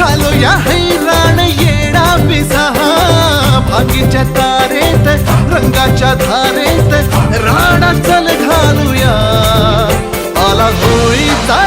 घालूया हैराण येडा पिसा भाकीच्या तारेत रंगाच्या धारेत राणा चल घालूया आला होळीचा